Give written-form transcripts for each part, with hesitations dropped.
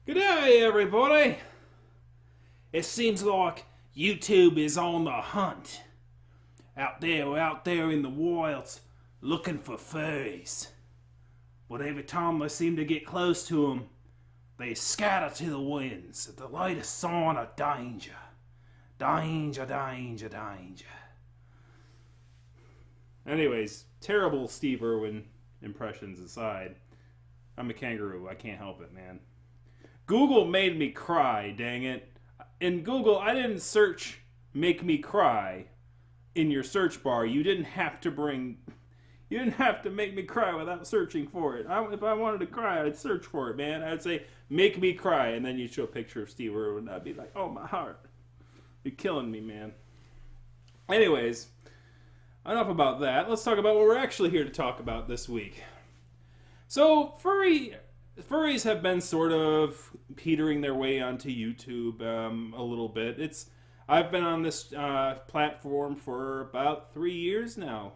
Good day, everybody. It seems like YouTube is on the hunt. Out there in the wilds, looking for furries. But every time they seem to get close to them, they scatter to the winds at the latest sign of danger. Danger, danger, danger. Anyways, terrible Steve Irwin impressions aside, I'm a kangaroo. I can't help it, man. Google made me cry, dang it. In Google, I didn't search make me cry in your search bar. You didn't have to make me cry without searching for it. If I wanted to cry, I'd search for it, man. I'd say, make me cry, and then you'd show a picture of Steve Irwin, and I'd be like, oh, my heart. You're killing me, man. Anyways, enough about that. Let's talk about what we're actually here to talk about this week. So, furries have been sort of petering their way onto YouTube a little bit. I've been on this platform for about 3 years now.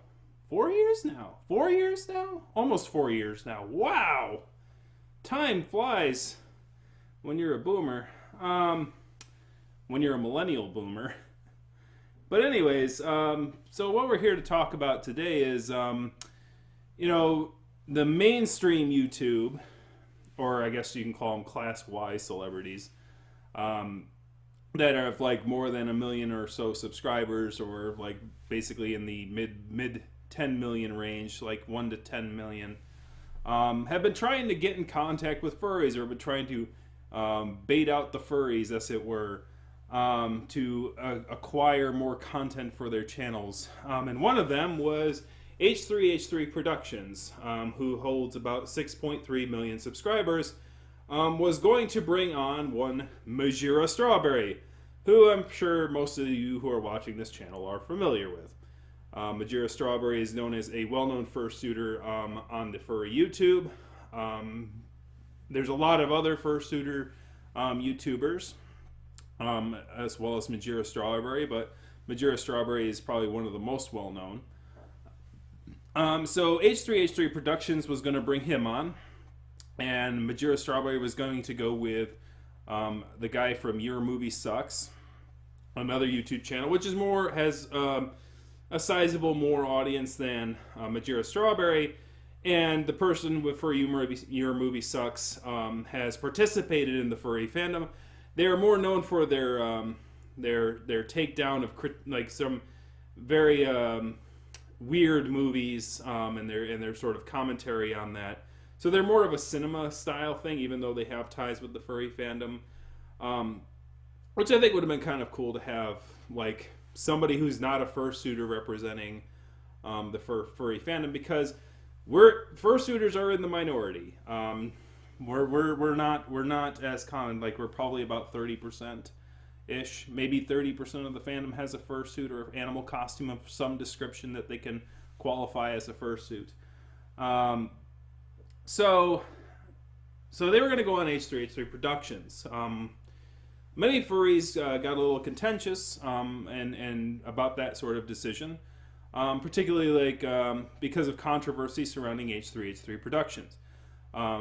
4 years now? 4 years now? Almost 4 years now. Wow! Time flies when you're a boomer. When you're a millennial boomer. But anyways, so what we're here to talk about today is, the mainstream YouTube, or I guess you can call them Class Y celebrities, that have like more than 1 million or so subscribers, or like basically in the mid 10 million range, like 1 to 10 million, have been trying to get in contact with furries, or been trying to bait out the furries, as it were, to acquire more content for their channels. And one of them was h3h3 Productions, who holds about 6.3 million subscribers, was going to bring on one MajiraStrawberry, who I'm sure most of you who are watching this channel are familiar with. MajiraStrawberry is known as a well-known fursuiter on the furry YouTube. There's a lot of other fursuiter YouTubers, as well as MajiraStrawberry, but MajiraStrawberry is probably one of the most well-known. So h3h3 Productions was going to bring him on, and MajiraStrawberry was going to go with the guy from Your Movie Sucks, another YouTube channel, which has a sizable more audience than MajiraStrawberry, and the person for Your Movie Sucks has participated in the furry fandom. They are more known for their takedown of like some very weird movies, and their sort of commentary on that. So they're more of a cinema style thing, even though they have ties with the furry fandom, which I think would have been kind of cool to have, like somebody who's not a fursuiter representing the furry fandom, because fursuiters are in the minority. We're not as common. Like, we're probably about 30% ish, maybe 30% of the fandom has a fursuit or animal costume of some description that they can qualify as a fursuit. So they were going to go on h3h3 Productions. Many furries got a little contentious and about that sort of decision, particularly because of controversy surrounding h3h3 Productions,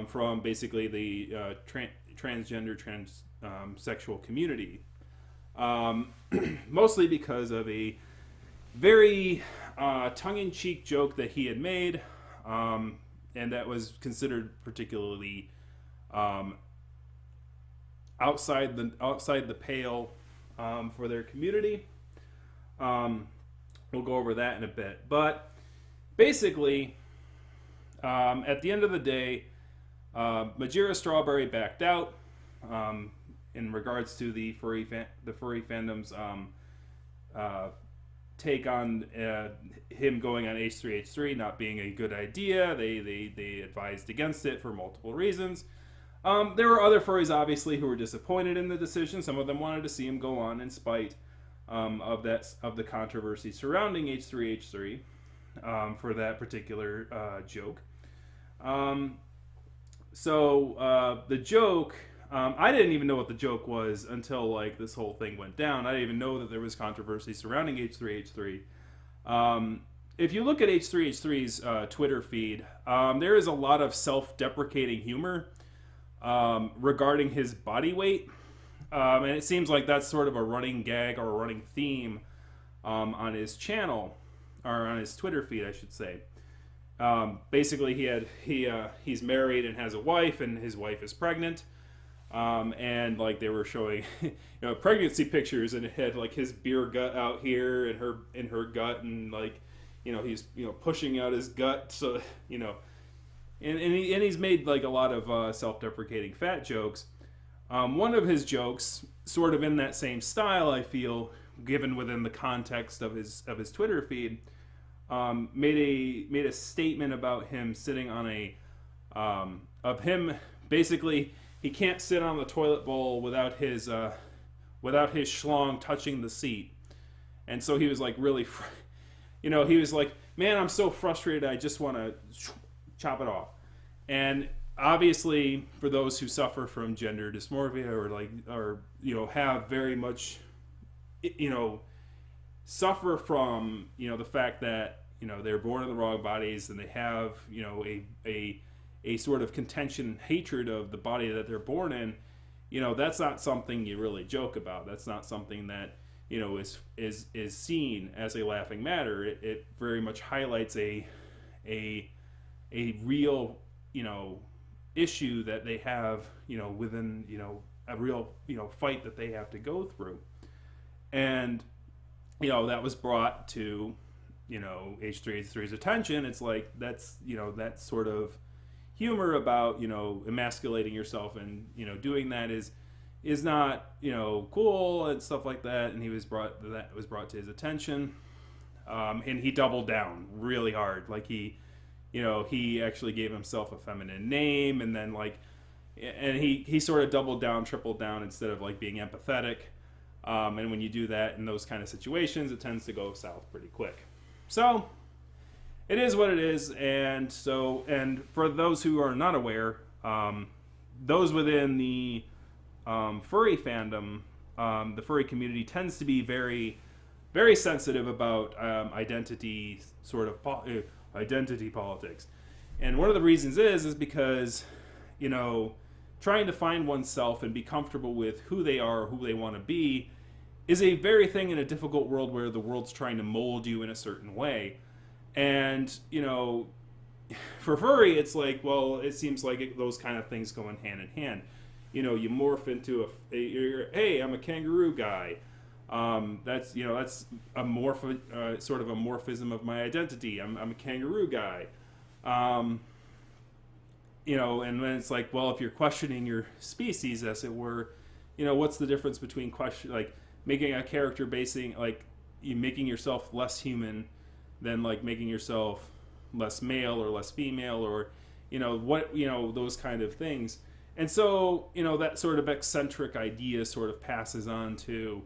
from basically the transgender, transsexual community. Mostly because of a very tongue-in-cheek joke that he had made, and that was considered particularly outside the pale for their community. We'll go over that in a bit, but basically, at the end of the day, MajiraStrawberry backed out in regards to the furry fandom's take on him going on h3h3 not being a good idea. They advised against it for multiple reasons. There were other furries, obviously, who were disappointed in the decision. Some of them wanted to see him go on in spite of the controversy surrounding h3h3 for that particular joke. So the joke, I didn't even know what the joke was until like this whole thing went down. I didn't even know that there was controversy surrounding h3h3. If you look at h3h3's Twitter feed, there is a lot of self-deprecating humor. regarding his body weight. And it seems like that's sort of a running gag or a running theme on his channel, or on his Twitter feed, I should say. Basically, he's married and has a wife, and his wife is pregnant. And like they were showing, pregnancy pictures, and it had like his beer gut out here, and her gut, and like, he's pushing out his gut, so and he's made like a lot of self-deprecating fat jokes. One of his jokes, sort of in that same style, I feel, given within the context of his Twitter feed, made a statement about him sitting on of him basically. He can't sit on the toilet bowl without his schlong touching the seat, and so he was like really, he was like, man, I'm so frustrated, I just want to chop it off. And obviously, for those who suffer from gender dysmorphia or have very much, suffer from the fact that they're born in the wrong bodies, and they have a sort of contention, hatred of the body that they're born in, that's not something you really joke about. That's not something that, is seen as a laughing matter. It very much highlights a real, issue that they have, within, a real, fight that they have to go through. And, that was brought to, h3h3's attention. It's like, that's, that sort of humor about emasculating yourself and doing that is not cool and stuff like that. And that was brought to his attention, and he doubled down really hard. Like he actually gave himself a feminine name, and then he sort of doubled down, tripled down, instead of like being empathetic. And when you do that in those kind of situations, it tends to go south pretty quick. So it is what it is. And for those who are not aware, those within the furry fandom, the furry community tends to be very, very sensitive about identity politics. And one of the reasons is because, trying to find oneself and be comfortable with who they are, who they want to be, is a very thing in a difficult world where the world's trying to mold you in a certain way. And, for furry, it's like, well, it seems like those kind of things go in hand. You morph into hey, I'm a kangaroo guy. That's a sort of a morphism of my identity. I'm a kangaroo guy. And then it's like, well, if you're questioning your species, as it were, what's the difference between making a character making yourself less human than making yourself less male or less female, or those kind of things. And so that sort of eccentric idea sort of passes on to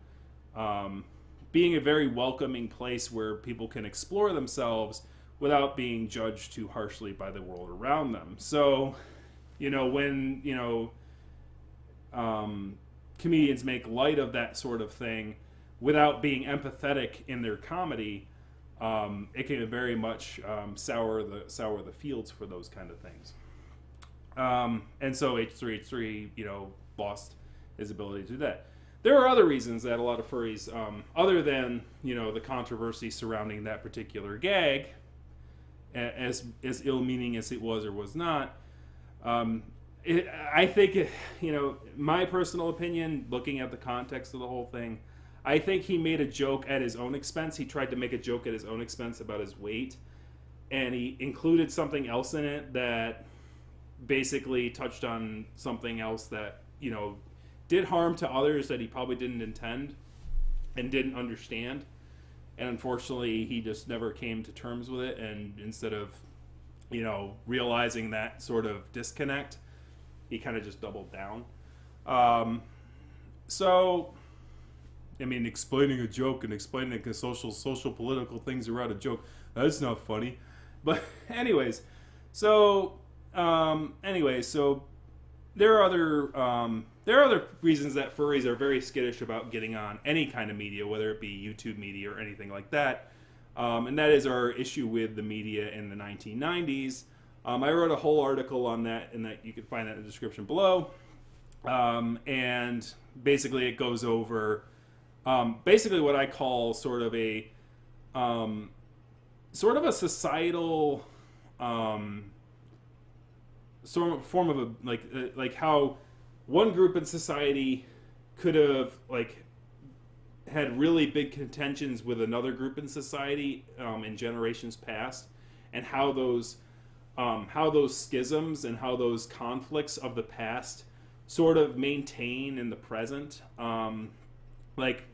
being a very welcoming place where people can explore themselves without being judged too harshly by the world around them. So when comedians make light of that sort of thing without being empathetic in their comedy, it can very much sour the fields for those kind of things. And so h3h3 lost his ability to do that. There are other reasons that a lot of furries, other than the controversy surrounding that particular gag, as ill-meaning as it was or was not, I think, my personal opinion, looking at the context of the whole thing, I think he made a joke at his own expense. He tried to make a joke at his own expense about his weight, and he included something else in it that basically touched on something else that, did harm to others that he probably didn't intend and didn't understand. And unfortunately, he just never came to terms with it, and instead of, realizing that sort of disconnect, he kind of just doubled down. Explaining a joke and explaining the social political things around a joke, that's not funny. But anyways, so there are other reasons that furries are very skittish about getting on any kind of media, whether it be YouTube media or anything like that. And that is our issue with the media in the 1990s. I wrote a whole article on that, and that you can find that in the description below. And basically it goes over basically what I call sort of a societal form of a like how one group in society could have like had really big contentions with another group in society in generations past, and how those schisms and how those conflicts of the past sort of maintain in the present,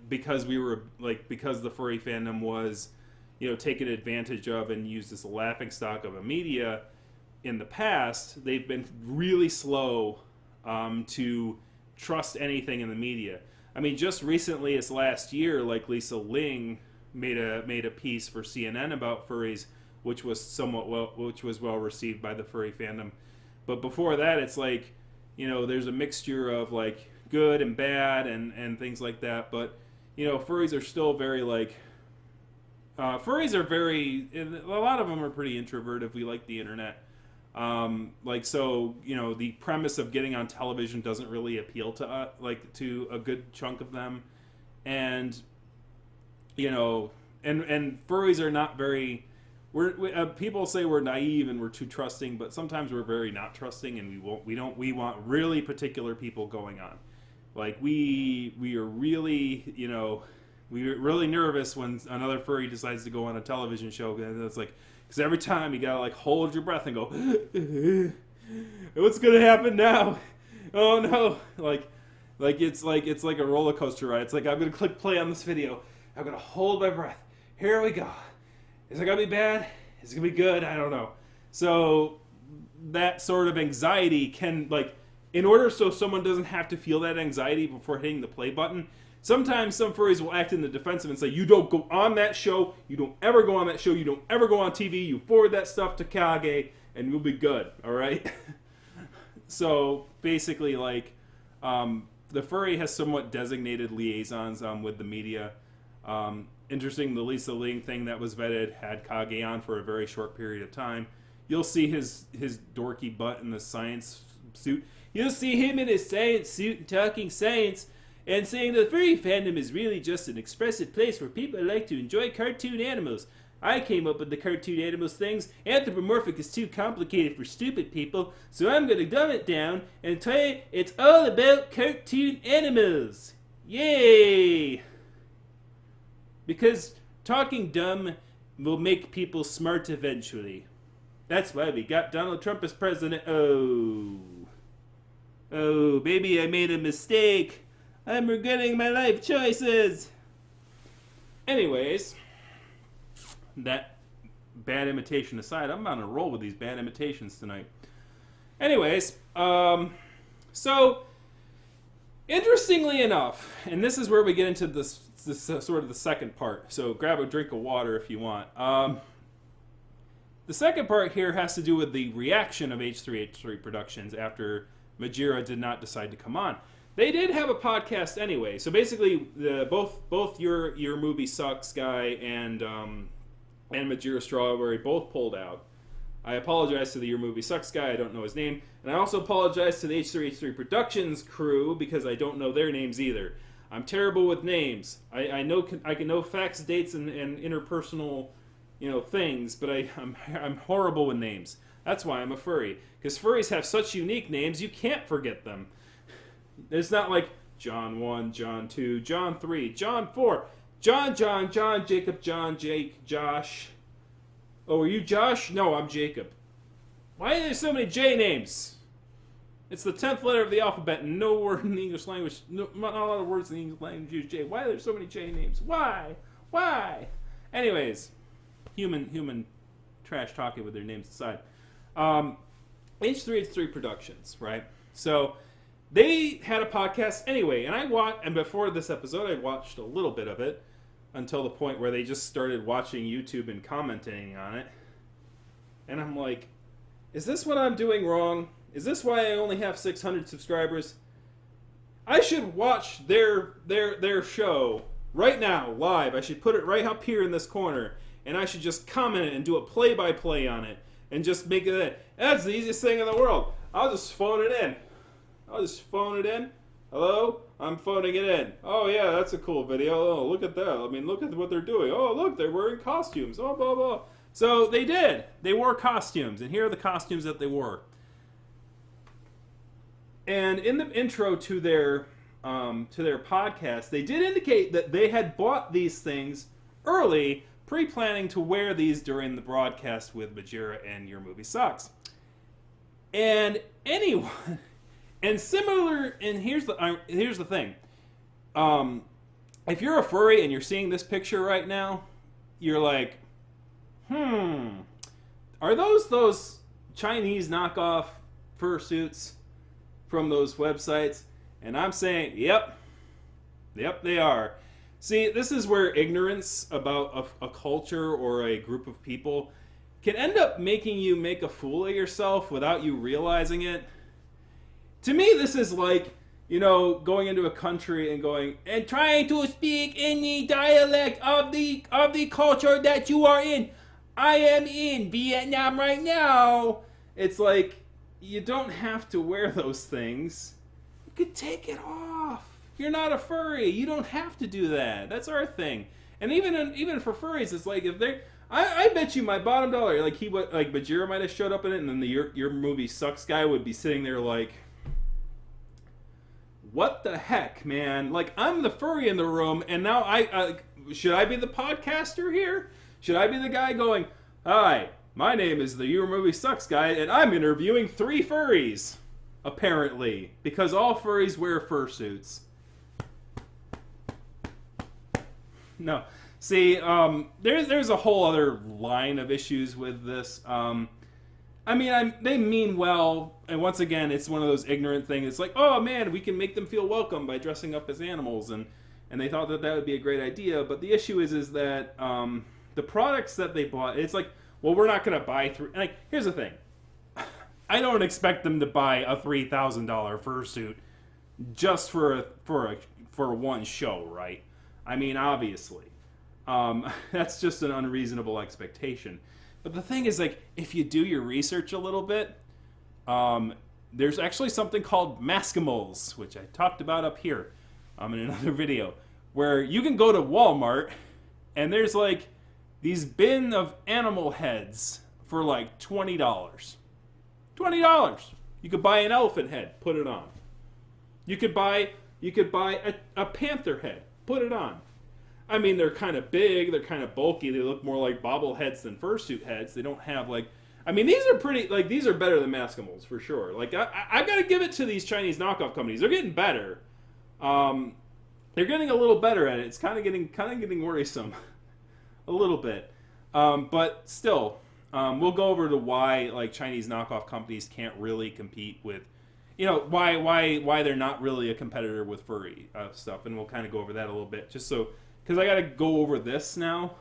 because the furry fandom was, taken advantage of and used as a laughingstock of a media in the past. They've been really slow to trust anything in the media. I mean, just recently, as last year, like Lisa Ling made a piece for CNN about furries, which was well received by the furry fandom. But before that, it's like, there's a mixture of like good and bad and things like that. But furries are still very like furries are very, a lot of them are pretty introverted. We like the internet. The premise of getting on television doesn't really appeal to to a good chunk of them, and furries are not very. People say we're naive and we're too trusting, but sometimes we're very not trusting, and we want really particular people going on. Like we are really we're really nervous when another furry decides to go on a television show, and it's like. Because every time you gotta like hold your breath and go, what's gonna happen now? Oh no! It's like a roller coaster ride. It's like I'm gonna click play on this video. I'm gonna hold my breath. Here we go. Is it gonna be bad? Is it gonna be good? I don't know. So that sort of anxiety can in order so someone doesn't have to feel that anxiety before hitting the play button. Sometimes some furries will act in the defensive and say, you don't go on that show, you don't ever go on that show, you don't ever go on TV, you forward that stuff to Kage, and you'll be good, alright? So, basically, the furry has somewhat designated liaisons with the media. Interesting, the Lisa Ling thing that was vetted had Kage on for a very short period of time. You'll see his dorky butt in the science suit. You'll see him in his science suit and talking science, and saying the furry fandom is really just an expressive place where people like to enjoy cartoon animals. I came up with the cartoon animals things. Anthropomorphic is too complicated for stupid people, so I'm going to dumb it down and tell you it's all about cartoon animals. Yay! Because talking dumb will make people smart eventually. That's why we got Donald Trump as president. Oh, baby, I made a mistake. I'm regretting my life choices. Anyways, that bad imitation aside, I'm on a roll with these bad imitations tonight. Anyways, so interestingly enough, and this is where we get into this sort of the second part. So grab a drink of water if you want. The second part here has to do with the reaction of H3H3 Productions after Majira did not decide to come on. They did have a podcast anyway, so basically, both your movie sucks guy and MajiraStrawberry both pulled out. I apologize to the Your Movie Sucks guy, I don't know his name, and I also apologize to the H3H3 Productions crew because I don't know their names either. I'm terrible with names. I can know facts, dates, and interpersonal things, but I'm horrible with names. That's why I'm a furry, because furries have such unique names you can't forget them. It's not like John 1, John 2, John 3, John 4, John, Jacob, John, Jake, Josh. Oh, are you Josh? No, I'm Jacob. Why are there so many J names? It's the 10th letter of the alphabet, and no word in the English language, not a lot of words in the English language use J. Why are there so many J names? Why? Anyways, human trash talking with their names aside. H3H3 Productions, right? So they had a podcast anyway, and before this episode, I watched a little bit of it until the point where they just started watching YouTube and commenting on it. And I'm like, is this what I'm doing wrong? Is this why I only have 600 subscribers? I should watch their show right now, live. I should put it right up here in this corner, and I should just comment it and do a play-by-play on it. and just make it. That's the easiest thing in the world. I'll just phone it in. Hello? I'm phoning it in. Oh, yeah, that's a cool video. Oh, look at that. I mean, look at what they're doing. Oh, look, they're wearing costumes. Oh, blah, blah. So they did. They wore costumes, and here are the costumes that they wore. And in the intro to their podcast, they did indicate that they had bought these things early, pre-planning to wear these during the broadcast with Majira and Your Movie Sucks. And anyone, and similar, and here's the thing. If you're a furry and you're seeing this picture right now, you're like, are those Chinese knockoff fursuits from those websites? And I'm saying, yep, they are. See, this is where ignorance about a culture or a group of people can end up making you make a fool of yourself without you realizing it. To me, this is like, going into a country and trying to speak any dialect of the culture that you are in. I am in Vietnam right now. It's like, you don't have to wear those things. You could take it off. You're not a furry. You don't have to do that. That's our thing. And even for furries, it's like if they, I bet you my bottom dollar, like Majira might have showed up in it, and then the Your Movie Sucks guy would be sitting there like, what the heck, man? Like, I'm the furry in the room, and now should I be the podcaster here? Should I be the guy going, hi, my name is the Your Movie Sucks guy, and I'm interviewing 3 furries, apparently, because all furries wear fursuits. No. See, there's a whole other line of issues with this. They mean well, and once again, it's one of those ignorant things. It's like, oh man, we can make them feel welcome by dressing up as animals, and they thought that would be a great idea. But the issue is that the products that they bought, it's like, well, we're not going to buy through. Like, here's the thing, I don't expect them to buy a $3,000 fursuit just for one show, right? I mean, obviously, that's just an unreasonable expectation. But the thing is, like, if you do your research a little bit, there's actually something called Maskimals, which I talked about up here in another video, where you can go to Walmart and there's like these bin of animal heads for like $20. $20. You could buy an elephant head, put it on. You could buy a panther head, put it on. I mean, they're kind of big, they're kind of bulky, they look more like bobbleheads than fursuit heads. They don't have like, I mean, these are pretty, like, these are better than Maskimals for sure. Like, I gotta give it to these Chinese knockoff companies. They're getting better. They're getting a little better at it. It's kind of getting worrisome, a little bit. But still, we'll go over to why like Chinese knockoff companies can't really compete with, why they're not really a competitor with furry stuff, and we'll kind of go over that a little bit, just so. Because I got to go over this now.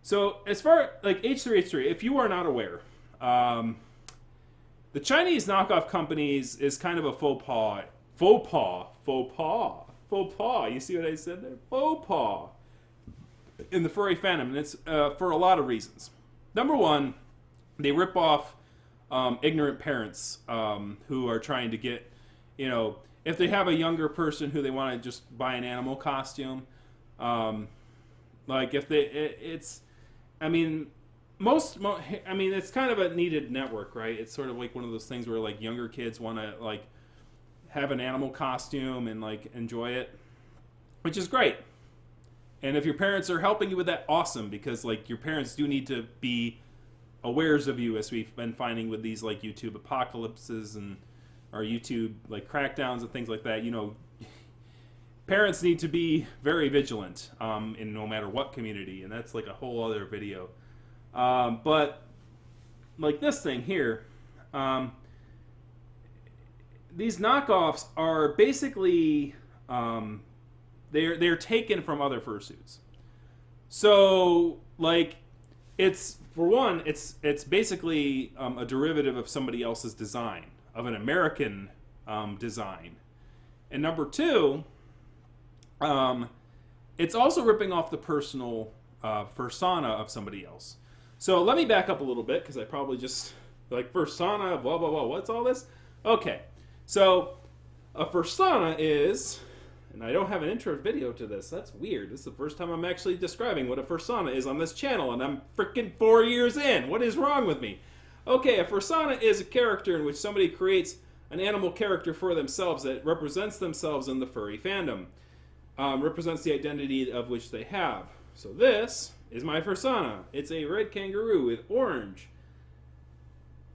So as far like h3h3, if you are not aware, the Chinese knockoff companies is kind of a faux pas. You see what I said there? Faux pas in the furry fandom, and it's for a lot of reasons. Number one, they rip off ignorant parents who are trying to get, if they have a younger person who they want to just buy an animal costume. Like if it's kind of a needed network, right? It's sort of like one of those things where like younger kids want to like have an animal costume and like enjoy it, which is great. And if your parents are helping you with that, awesome, because like your parents do need to be awares of you, as we've been finding with these like YouTube apocalypses and or YouTube like crackdowns and things like that. Parents need to be very vigilant in no matter what community, and that's like a whole other video. But like this thing here, these knockoffs are basically they're taken from other fursuits. So like it's basically a derivative of somebody else's design, of an American design, and number two. It's also ripping off the personal persona of somebody else. So let me back up a little bit because I probably just like fursona, blah blah blah. What's all this? Okay, so a fursona is, and I don't have an intro video to this. That's weird. This is the first time I'm actually describing what a fursona is on this channel, and I'm freaking 4 years in. What is wrong with me? Okay, a fursona is a character in which somebody creates an animal character for themselves that represents themselves in the furry fandom, represents the identity of which they have. So this is my fursona. It's a red kangaroo with orange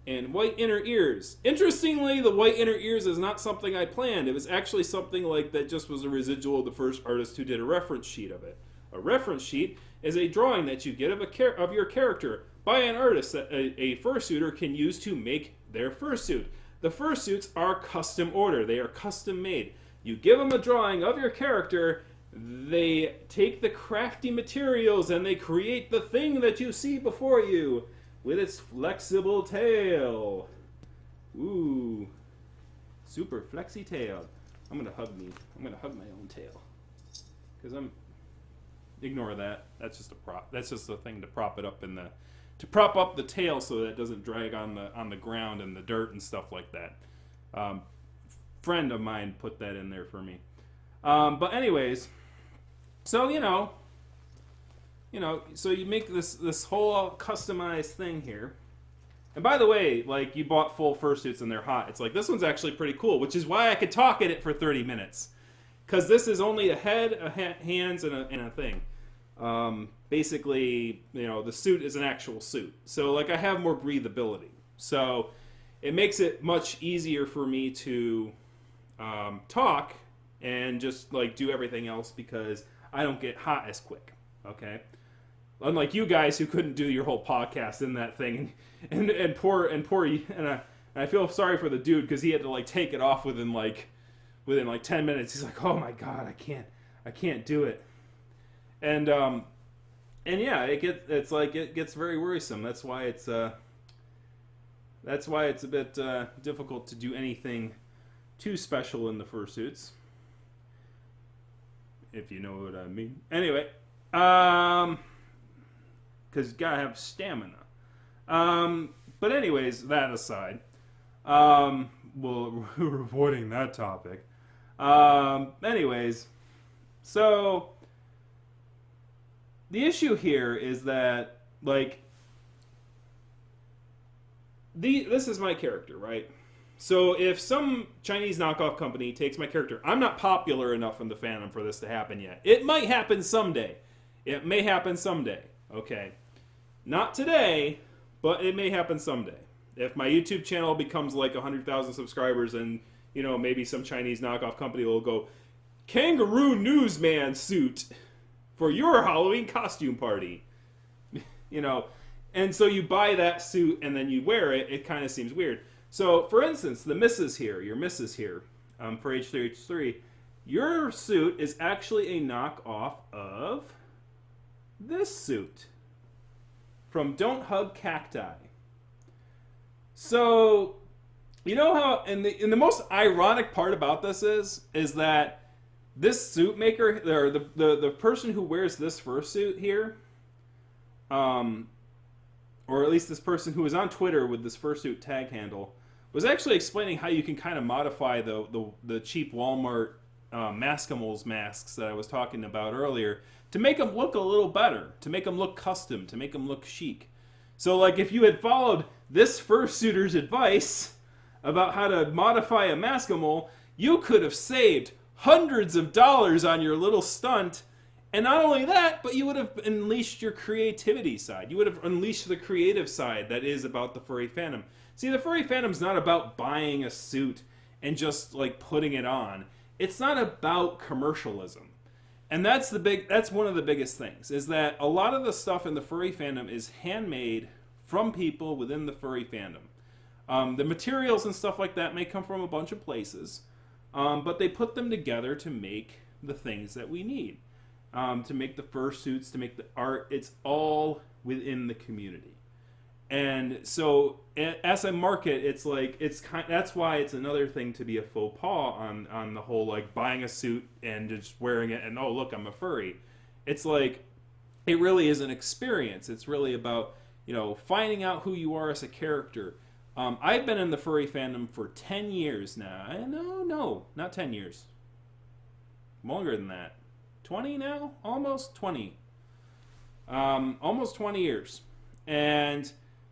and white inner ears. Interestingly, the white inner ears is not something I planned. It was actually something like that just was a residual of the first artist who did a reference sheet of it. A reference sheet is a drawing that you get of your character by an artist that a fursuiter can use to make their fursuit. The fursuits are custom order. They are custom made. You give them a drawing of your character, they take the crafty materials and they create the thing that you see before you with its flexible tail. Ooh, super flexy tail. I'm gonna hug my own tail because ignore that. That's just a prop. That's just a thing to prop it up to prop up the tail so that it doesn't drag on the ground and the dirt and stuff like that. Friend of mine put that in there for me. But anyways, so so you make this whole customized thing here. And by the way, like, you bought full fursuits and they're hot. It's like, this one's actually pretty cool, which is why I could talk at it for 30 minutes. Because this is only a head, hands, and a thing. Basically, the suit is an actual suit. So, like, I have more breathability. So, it makes it much easier for me to talk and just, like, do everything else because I don't get hot as quick. Okay? Unlike you guys who couldn't do your whole podcast in that thing, and I feel sorry for the dude because he had to like take it off within 10 minutes. He's like, oh my god, I can't do it, and yeah, it gets very worrisome. That's why it's a bit difficult to do anything too special in the fursuits, if you know what I mean. Anyway, because you gotta have stamina. But anyways, that aside, we're avoiding that topic. Anyways, so the issue here is that, like, this is my character, right? So if some Chinese knockoff company takes my character, I'm not popular enough in the fandom for this to happen yet. It might happen someday. It may happen someday, okay? Not today, but it may happen someday. If my YouTube channel becomes like 100,000 subscribers and, maybe some Chinese knockoff company will go, kangaroo newsman suit for your Halloween costume party. And so you buy that suit and then you wear it, it kind of seems weird. So, for instance, your missus here, for h3h3, your suit is actually a knockoff of this suit from Don't Hug Cacti. So, you know how, and the most ironic part about this is that this suit maker, or the person who wears this fursuit here, or at least this person who was on Twitter with this fursuit tag handle, was actually explaining how you can kind of modify the cheap Walmart Maskimals masks that I was talking about earlier to make them look a little better, to make them look custom, to make them look chic. So, like, if you had followed this fursuiter's advice about how to modify a Maskimal, you could have saved hundreds of dollars on your little stunt. And not only that, but you would have unleashed your creativity side. You would have unleashed the creative side that is about the furry fandom. See, the furry fandom's not about buying a suit and just, like, putting it on. It's not about commercialism. And that's one of the biggest things, is that a lot of the stuff in the furry fandom is handmade from people within the furry fandom. The materials and stuff like that may come from a bunch of places, but they put them together to make the things that we need. To make the fursuits, to make the art, it's all within the community. And so, as a market, that's why it's another thing to be a faux pas on the whole, like, buying a suit and just wearing it and, oh, look, I'm a furry. It's like, it really is an experience. It's really about finding out who you are as a character. I've been in the furry fandom for 10 years now. No, not 10 years. Longer than that. 20 now? Almost 20. Almost 20 years. And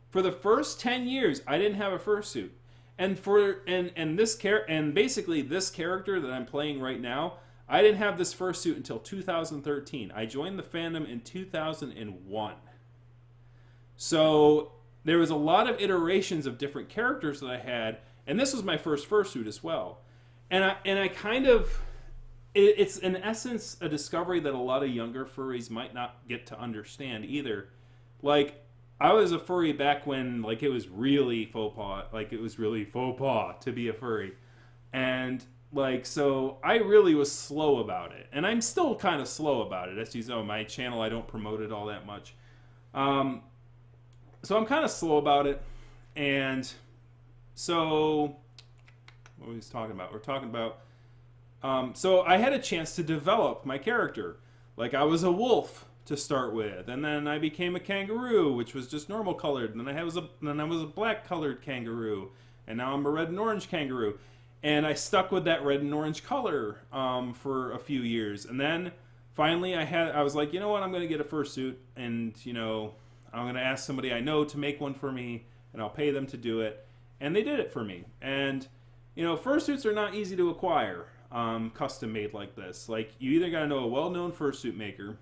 for the first 10 years, I didn't have a fursuit. And basically this character that I'm playing right now, I didn't have this fursuit until 2013. I joined the fandom in 2001. So there was a lot of iterations of different characters that I had, and this was my first fursuit as well. And I kind of, it's in essence a discovery that a lot of younger furries might not get to understand either. Like, I was a furry back when, like, it was really faux pas to be a furry. And, like, so I really was slow about it. And I'm still kind of slow about it. As you know, my channel, I don't promote it all that much. So I'm kind of slow about it. And so, what were we talking about? We're talking about, so I had a chance to develop my character. Like, I was a wolf to start with, and then I became a kangaroo, which was just normal colored, and then I was a black colored kangaroo, and now I'm a red and orange kangaroo, and I stuck with that red and orange color for a few years, and then finally I was like, you know what, I'm going to get a fursuit, and I'm going to ask somebody I know to make one for me, and I'll pay them to do it, and they did it for me. And fursuits are not easy to acquire, custom made like this. Like, you either got to know a well-known fursuit maker,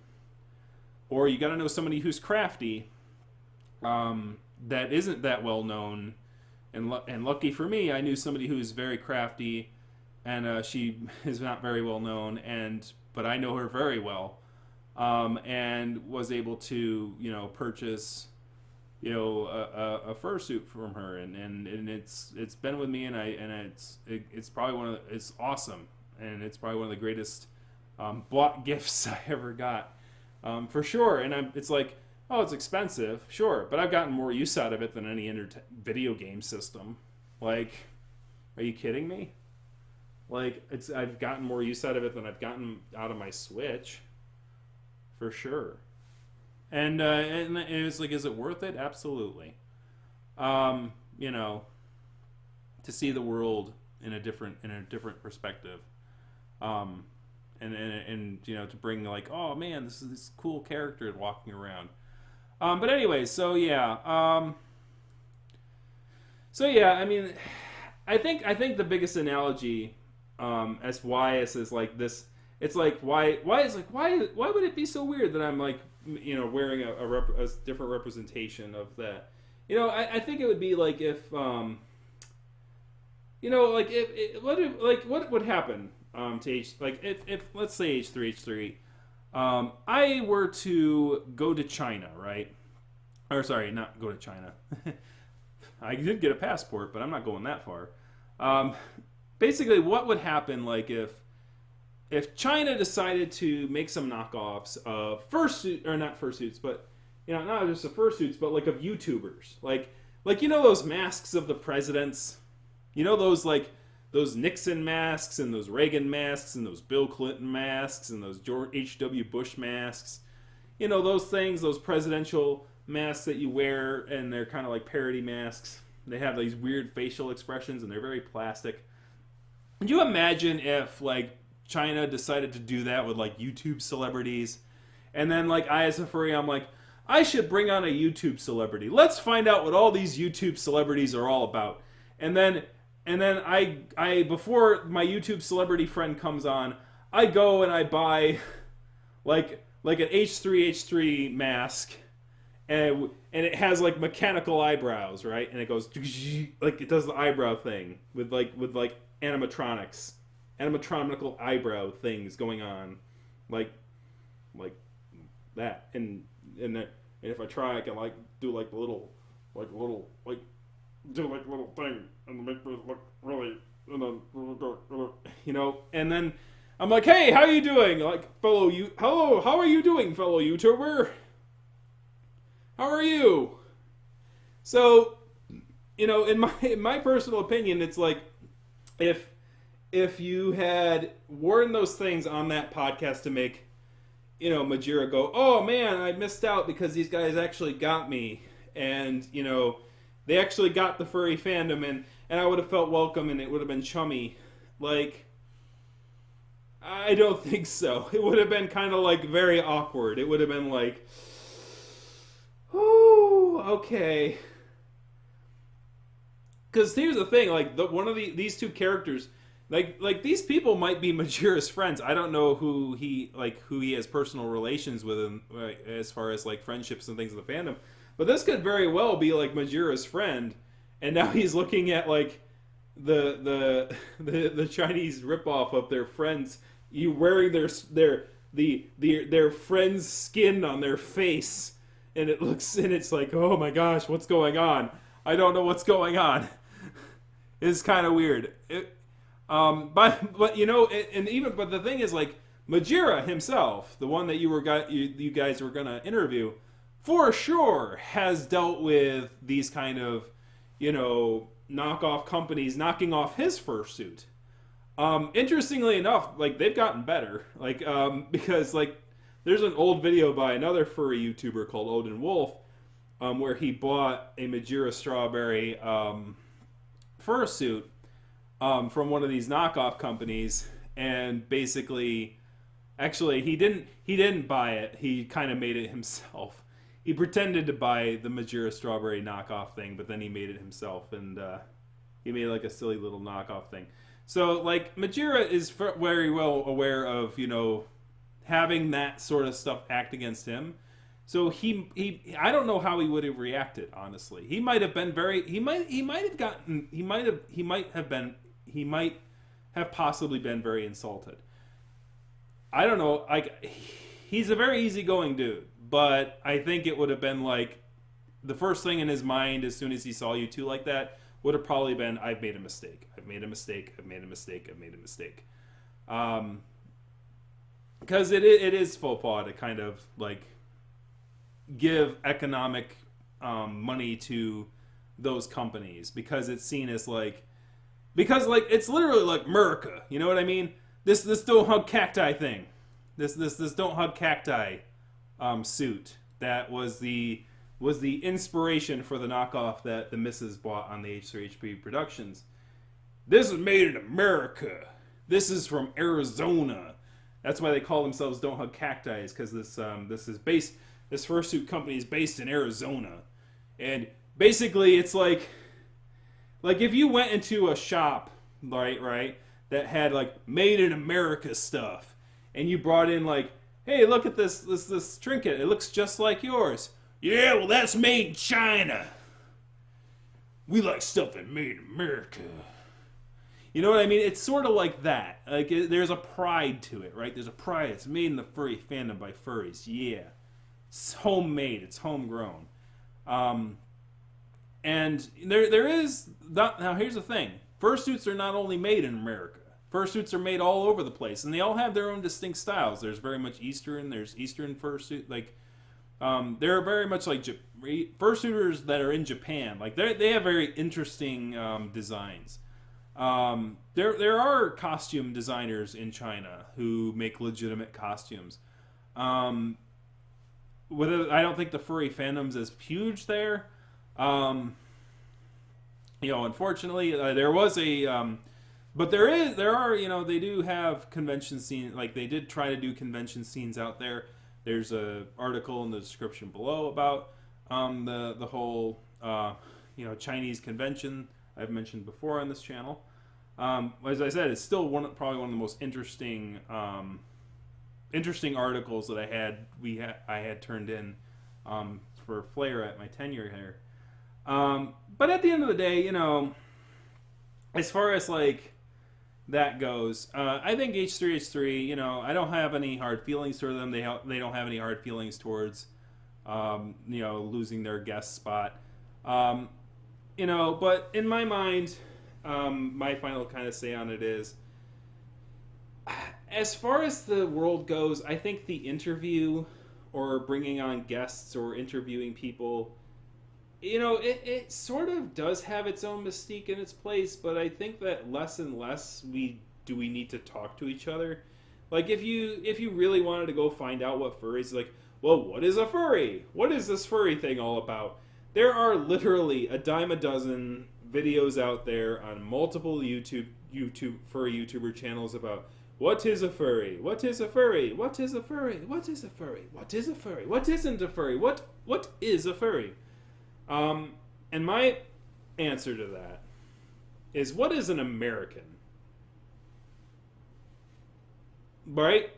or you got to know somebody who's crafty, that isn't that well known. And lucky for me, I knew somebody who's very crafty, and she is not very well known, but I know her very well, and was able to purchase a fursuit from her, and it's been with me, and it's probably it's awesome, and it's probably one of the greatest bought gifts I ever got. For sure. And it's like, oh, it's expensive, sure, but I've gotten more use out of it than any video game system. Like, are you kidding me? Like, I've gotten more use out of it than I've gotten out of my Switch, for sure. And it's like, is it worth it? Absolutely. To see the world in a different perspective. And to bring, like, oh man, this is this cool character walking around. But anyway, so yeah, I mean, I think the biggest analogy, as why this is like this, it's like why would it be so weird that I'm like wearing a different representation of that? I think it would be like if what would happen. To if let's say h3h3, I were to go to China, right? Or sorry, not go to China. I did get a passport, but I'm not going that far. Basically, what would happen, like if China decided to make some knockoffs of not fursuits, but not just of fursuits, but like of YouTubers, like those masks of the presidents, those Nixon masks and those Reagan masks and those Bill Clinton masks and those George H.W. Bush masks. Those things, those presidential masks that you wear, and they're kind of like parody masks. They have these weird facial expressions and they're very plastic. Could you imagine if, like, China decided to do that with, like, YouTube celebrities? And then, like, I as a furry, I'm like, I should bring on a YouTube celebrity. Let's find out what all these YouTube celebrities are all about. And then I before my YouTube celebrity friend comes on, I go and I buy like an h3h3 mask, and it has like mechanical eyebrows, right? And it goes like it does the eyebrow thing with animatronical eyebrow things going on, like that. And if I try, I can like do like little thing and make me look really, and then I'm like, hey, how are you doing? Like, hello, how are you doing, fellow YouTuber? How are you? So, in my personal opinion, it's like, if you had worn those things on that podcast to make, Majira go, oh man, I missed out because these guys actually got me. and they actually got the furry fandom, and I would have felt welcome, and it would have been chummy. Like, I don't think so. It would have been kind of like very awkward. It would have been like, oh, okay. Because here's the thing, like one of these two characters, like these people might be Majira's friends. I don't know who he has personal relations with him, as far as like friendships and things in the fandom. But this could very well be like Majira's friend, and now he's looking at like the Chinese ripoff of their friends. You wearing their friend's skin on their face, and it's like, oh my gosh, what's going on? I don't know what's going on. It's kind of weird. But the thing is, like, Majira himself, the one that you guys were gonna interview, for sure has dealt with these kind of, knockoff companies knocking off his fursuit. Interestingly enough, like, they've gotten better, like, because like there's an old video by another furry YouTuber called Odin Wolf, where he bought a MajiraStrawberry fursuit from one of these knockoff companies, and basically, actually, he didn't buy it. He kind of made it himself. He pretended to buy the MajiraStrawberry knockoff thing, but then he made it himself, and he made like a silly little knockoff thing. So, like, Majira is very well aware of, having that sort of stuff act against him. So I don't know how he would have reacted, honestly. He might have been he might have possibly been very insulted. I don't know. He's a very easygoing dude, but I think it would have been like the first thing in his mind as soon as he saw you two like that would have probably been, I've made a mistake. I've made a mistake. I've made a mistake. I've made a mistake. Because it is faux pas to kind of like give economic money to those companies, because it's seen as like, because like it's literally like America, you know what I mean? This don't hug cacti thing, this don't hug cacti suit that was the inspiration for the knockoff that the missus bought on the H3h3 productions. This is made in America. This is from Arizona. That's why they call themselves Don't Hug Cacti, because this fursuit company is based in Arizona. And basically it's like if you went into a shop, right, that had like made in America stuff, and you brought in like, hey, look at this trinket, it looks just like yours. Yeah, well, that's made in China. We like stuff that made in America. You know what I mean? It's sort of like that. Like, there's a pride to it, right? There's a pride. It's made in the furry fandom by furries. Yeah. It's homemade. It's homegrown. And there is... Now, here's the thing. Fursuits are not only made in America. Fursuits are made all over the place. And they all have their own distinct styles. There's very much Eastern. There's Eastern fursuit. Like, they're very much like... Fursuiters that are in Japan. Like, they have very interesting designs. There are costume designers in China who make legitimate costumes. I don't think the furry fandom's as huge there. Unfortunately, there was a, but there are, they do have convention scenes. Like, they did try to do convention scenes out there. There's a article in the description below about the whole Chinese convention I've mentioned before on this channel. As I said, it's still probably one of the most interesting articles that I had turned in for Flair at my tenure here. But at the end of the day, as far as like that goes, I think H3h3, I don't have any hard feelings toward them. They don't have any hard feelings towards losing their guest spot. But in my mind, my final kind of say on it is, as far as the world goes, I think the interview or bringing on guests or interviewing people, it sort of does have its own mystique in its place, but I think that less and less we need to talk to each other. Like, if you really wanted to go find out what furries, like, well, what is a furry? What is this furry thing all about? There are literally a dime a dozen videos out there on multiple YouTube furry YouTuber channels about what is a furry, what is a furry, what is a furry, what is a furry, what is a furry, what isn't a furry, what is a furry. And my answer to that is, what is an American? Right?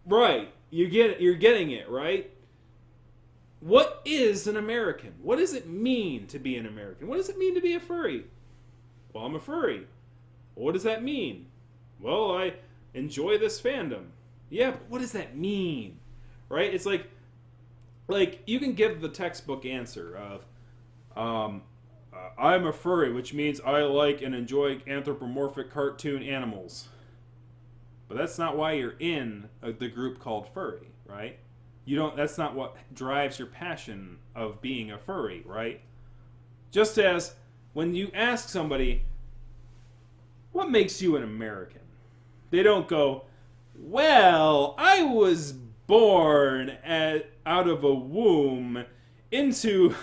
Right. You're getting it, right? What is an American? What does it mean to be an American? What does it mean to be a furry? Well, I'm a furry. Well, what does that mean? Well, I enjoy this fandom. Yeah, but what does that mean? Right? It's like you can give the textbook answer of, I'm a furry, which means I like and enjoy anthropomorphic cartoon animals. But that's not why you're in the group called furry, right? That's not what drives your passion of being a furry, right? Just as when you ask somebody, what makes you an American? They don't go, well, I was born out of a womb into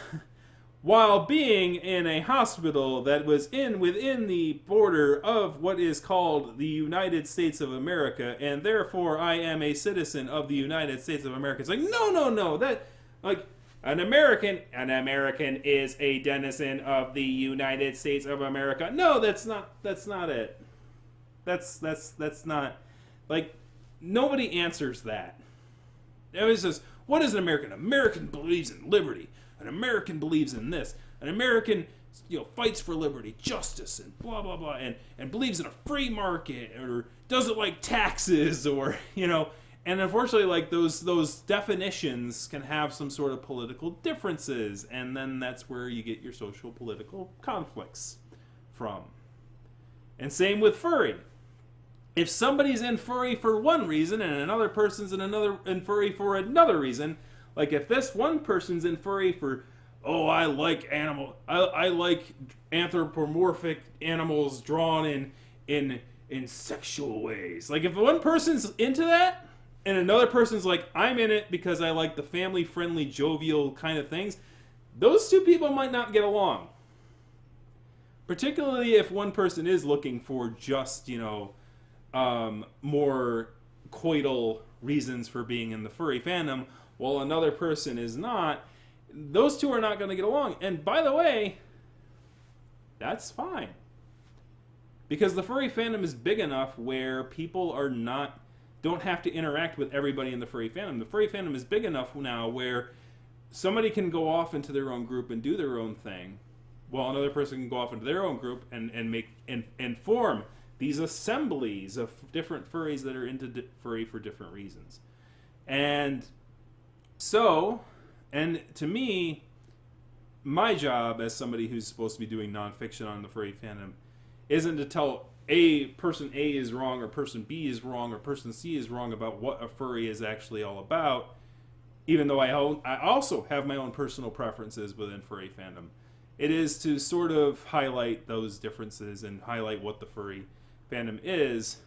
while being in a hospital that was within the border of what is called the United States of America, and therefore I am a citizen of the United States of America. It's like, no, that, like, an American is a denizen of the United States of America. No, that's not it. That's not, like, nobody answers that. It was just, what is an American? An American believes in liberty. An American believes in this. An American, fights for liberty, justice, and blah, blah, blah, and believes in a free market, or doesn't like taxes, or, and unfortunately, like, those definitions can have some sort of political differences, and then that's where you get your social political conflicts from. And same with furry. If somebody's in furry for one reason and another person's in furry for another reason, like if this one person's in furry for, I like I like anthropomorphic animals drawn in sexual ways. Like if one person's into that and another person's like, I'm in it because I like the family-friendly, jovial kind of things, those two people might not get along. Particularly if one person is looking for just, more coital reasons for being in the furry fandom, while another person is not. Those two are not going to get along. And by the way, that's fine. Because the furry fandom is big enough where people don't have to interact with everybody in the furry fandom. The furry fandom is big enough now where somebody can go off into their own group and do their own thing, while another person can go off into their own group and form these assemblies of different furries that are into furry for different reasons. And so, and to me, my job as somebody who's supposed to be doing nonfiction on the furry fandom isn't to tell person A is wrong, or person B is wrong, or person C is wrong about what a furry is actually all about, even though I also have my own personal preferences within furry fandom. It is to sort of highlight those differences and highlight what the furry fandom is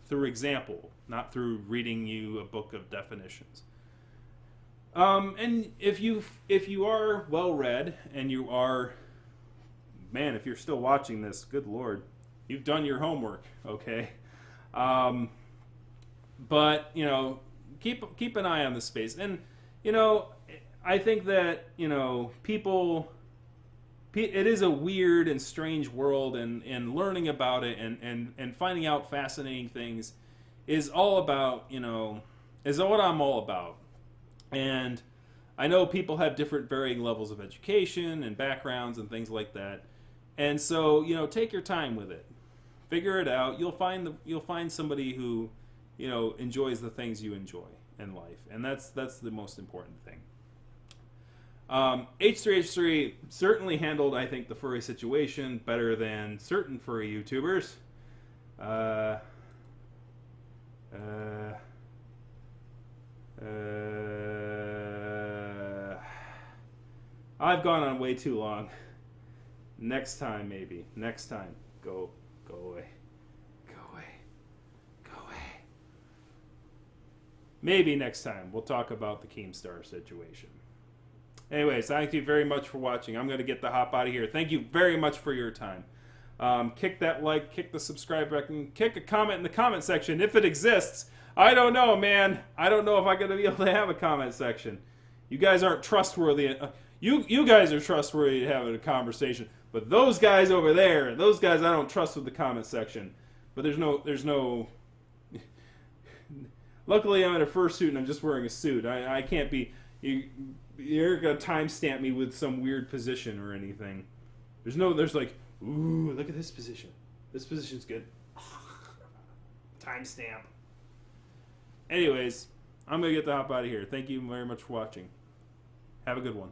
through example, not through reading you a book of definitions. And if you are well read and you are, man, if you're still watching this, good Lord, you've done your homework, okay? But keep an eye on the space, and I think that people. It is a weird and strange world, and learning about it and finding out fascinating things is all about, is what I'm all about. And I know people have different varying levels of education and backgrounds and things like that. And so, take your time with it. Figure it out. You'll find somebody who, enjoys the things you enjoy in life. And that's the most important thing. H3h3 certainly handled, I think, the furry situation better than certain furry YouTubers. I've gone on way too long. Next time, maybe. Next time. Go away. Go away. Go away. Maybe next time we'll talk about the Keemstar situation. Anyways, thank you very much for watching. I'm going to get the hop out of here. Thank you very much for your time. Kick that like, kick the subscribe button, kick a comment in the comment section if it exists. I don't know, man. I don't know if I'm going to be able to have a comment section. You guys aren't trustworthy. You guys are trustworthy to have a conversation. But those guys over there, those guys I don't trust with the comment section. But there's no... Luckily, I'm in a fursuit and I'm just wearing a suit. I can't be... You're going to timestamp me with some weird position or anything. There's like, ooh, look at this position. This position's good. Timestamp. Anyways, I'm going to get the hop out of here. Thank you very much for watching. Have a good one.